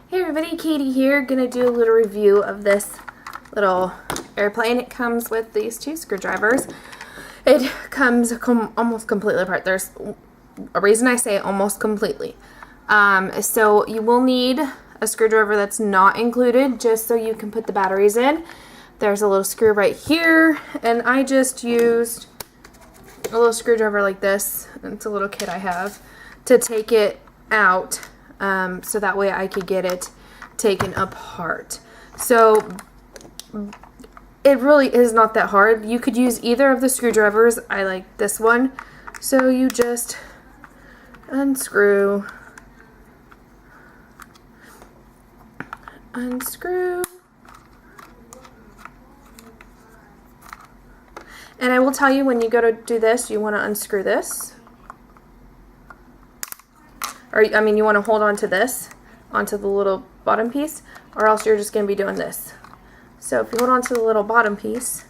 Hey everybody, Katie here. Gonna do a little review of this little airplane. It comes with these two screwdrivers. It comes almost completely apart. There's a reason I say almost completely. So you will need a screwdriver that's not included just so you can put the batteries in. There's a little screw right here, and I just used a little screwdriver like this. It's a little kit I have to take it out. So that way I could get it taken apart. So it really is not that hard. You could use either of the screwdrivers. I like this one. So you just unscrew, and I will tell you, when you go to do this, you want to unscrew this. Or, I mean, you want to hold on to this, onto the little bottom piece, or else you're just going to be doing this. So if you hold on to the little bottom piece,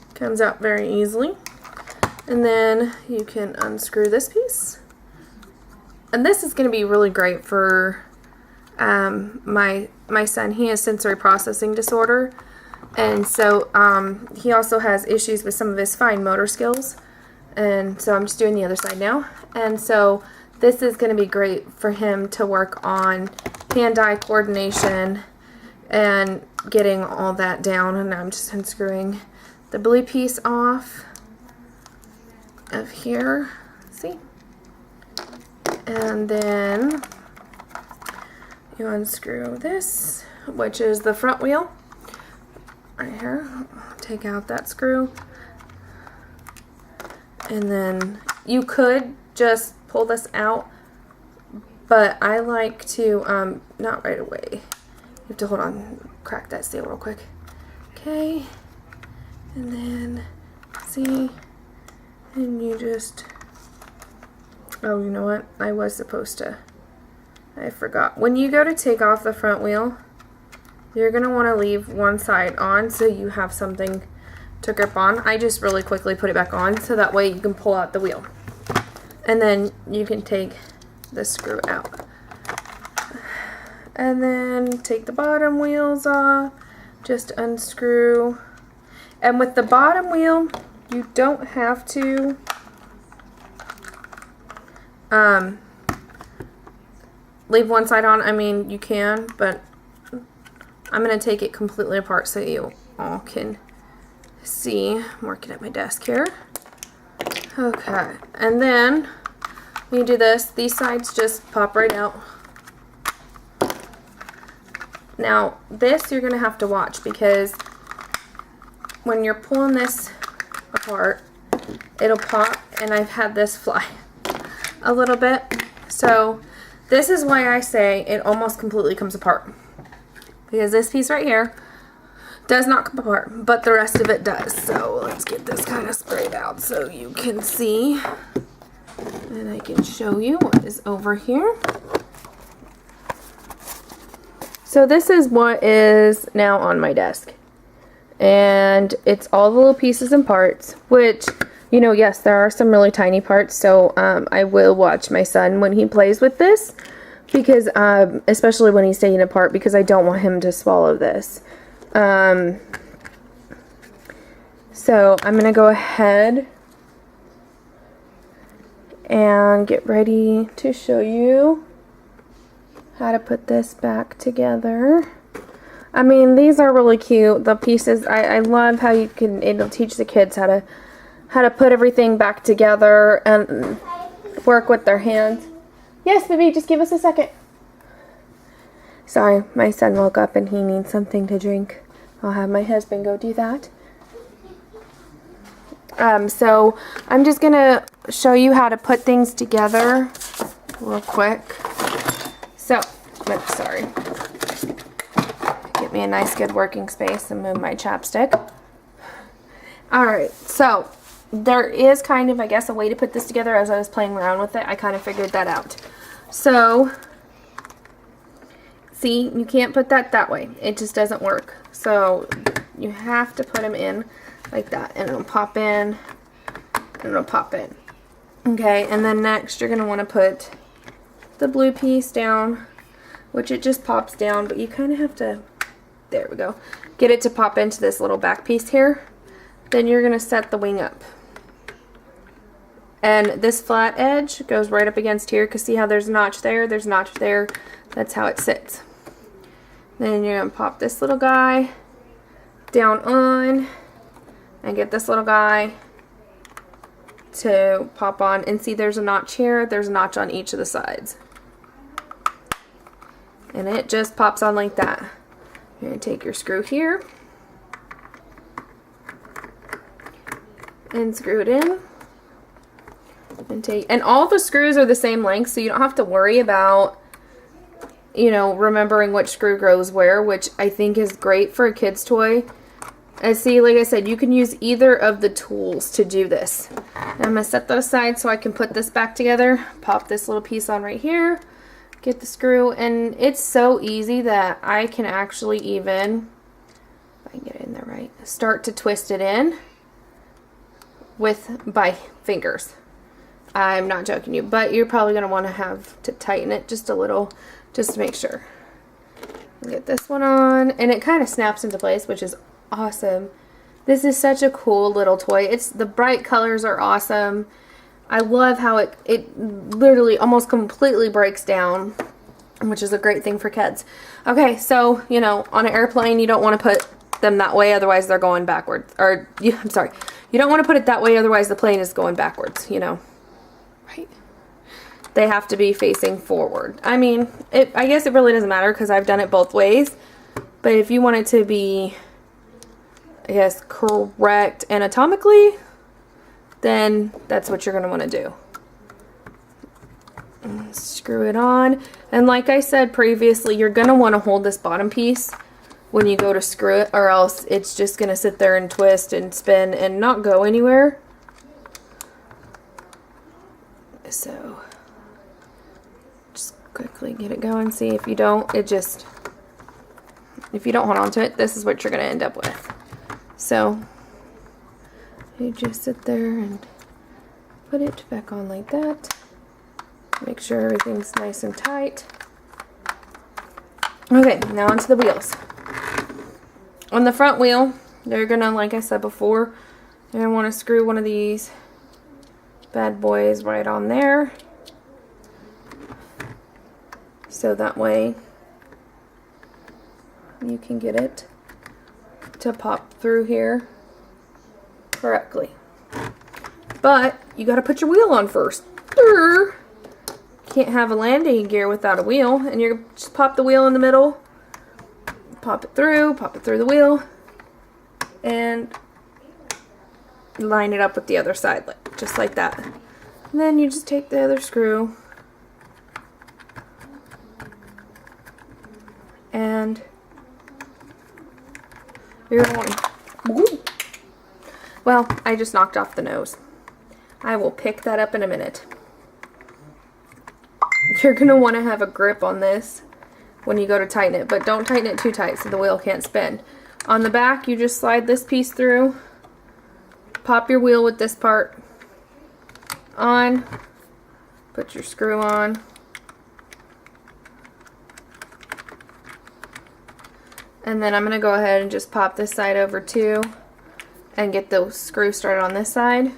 it comes out very easily. And then you can unscrew this piece. And this is going to be really great for my son. He has sensory processing disorder. And so he also has issues with some of his fine motor skills. And so I'm just doing the other side now. And so this is going to be great for him to work on hand-eye coordination and getting all that down. And I'm just unscrewing the blue piece off of here. See? And then you unscrew this, which is the front wheel. Right here. Take out that screw. And then you could just pull this out, but I like to, not right away. You have to hold on, crack that seal real quick. Okay. And then, see, and you just, oh, you know what? I was supposed to, I forgot. When you go to take off the front wheel, you're going to want to leave one side on so you have something to grip on. I just really quickly put it back on so that way you can pull out the wheel. And then you can take the screw out. And then take the bottom wheels off. Just unscrew. And with the bottom wheel, you don't have to leave one side on. I mean, you can, but I'm going to take it completely apart so you all can see. I'm working at my desk here. Okay, and then when you do this, these sides just pop right out. Now this you're going to have to watch, because when you're pulling this apart, it'll pop, and I've had this fly a little bit. So this is why I say it almost completely comes apart, because this piece right here does not come apart, but the rest of it does. So let's get this kind of sprayed out so you can see, and I can show you what is over here. So this is what is now on my desk, and it's all the little pieces and parts, which, you know, yes, there are some really tiny parts. So I will watch my son when he plays with this, because especially when he's taking it apart, because I don't want him to swallow this. So I'm going to go ahead and get ready to show you how to put this back together. I mean, these are really cute. The pieces, I love how you can, it'll teach the kids how to put everything back together and work with their hands. Yes, baby, just give us a second. Sorry, my son woke up and he needs something to drink. I'll have my husband go do that. So I'm just going to show you how to put things together real quick. So, oops, sorry. Get me a nice good working space and move my chapstick. Alright, so there is kind of, I guess, a way to put this together. As I was playing around with it, I kind of figured that out. So, see, you can't put that way. It just doesn't work. So you have to put them in like that, and it'll pop in, and it'll pop in. Okay, and then next you're going to want to put the blue piece down, which it just pops down, but you kind of have to, there we go, get it to pop into this little back piece here. Then you're going to set the wing up. And this flat edge goes right up against here, because see how there's a notch there, there's a notch there. That's how it sits. Then you're going to pop this little guy down on and get this little guy to pop on. And see, there's a notch here, there's a notch on each of the sides. And it just pops on like that. You're going to take your screw here and screw it in. And all the screws are the same length, so you don't have to worry about, you know, remembering which screw goes where, which I think is great for a kid's toy. And see, like I said, you can use either of the tools to do this. And I'm going to set that aside so I can put this back together. Pop this little piece on right here. Get the screw. And it's so easy that I can actually even, if I can get it in there right, start to twist it in by fingers. I'm not joking you, but you're probably going to want to have to tighten it just a little, just to make sure. Get this one on, and it kind of snaps into place, which is awesome. This is such a cool little toy. The bright colors are awesome. I love how it literally almost completely breaks down, which is a great thing for kids. Okay, so, you know, on an airplane, you don't want to put them that way, otherwise they're going backwards. Or, I'm sorry, you don't want to put it that way, otherwise the plane is going backwards, you know. Right? They have to be facing forward. I mean, I guess it really doesn't matter because I've done it both ways. But if you want it to be, I guess, correct anatomically, then that's what you're going to want to do. And screw it on. And like I said previously, you're going to want to hold this bottom piece when you go to screw it, or else it's just going to sit there and twist and spin and not go anywhere. So just quickly get it going. See, if you don't, if you don't hold on to it, this is what you're going to end up with. So you just sit there and put it back on like that. Make sure everything's nice and tight. Okay, now onto the wheels. On the front wheel, they're going to, like I said before, you're going to want to screw one of these bad boys right on there, so that way you can get it to pop through here correctly. But you got to put your wheel on first. Can't have a landing gear without a wheel, and you just pop the wheel in the middle, pop it through the wheel, and line it up with the other side, just like that. And then you just take the other screw and you're going. Well, I just knocked off the nose. I will pick that up in a minute. You're going to want to have a grip on this when you go to tighten it, but don't tighten it too tight so the wheel can't spin. On the back, you just slide this piece through. Pop your wheel with this part on, put your screw on, and then I'm going to go ahead and just pop this side over too and get the screw started on this side,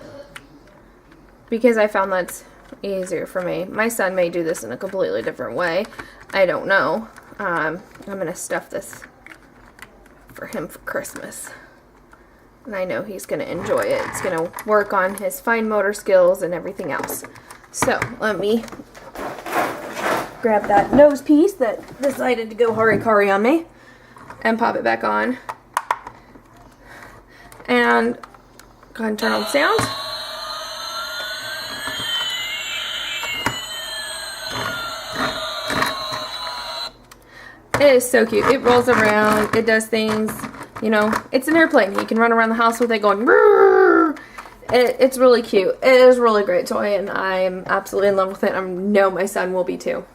because I found that's easier for me. My son may do this in a completely different way. I don't know. I'm going to stuff this for him for Christmas. And I know he's going to enjoy it. It's going to work on his fine motor skills and everything else. So, let me grab that nose piece that decided to go hurry-cary on me and pop it back on. And go ahead and turn on the sound. It is so cute. It rolls around. It does things. You know, it's an airplane. You can run around the house with it going, brrr. It's really cute. It is a really great toy, and I'm absolutely in love with it. I know my son will be too.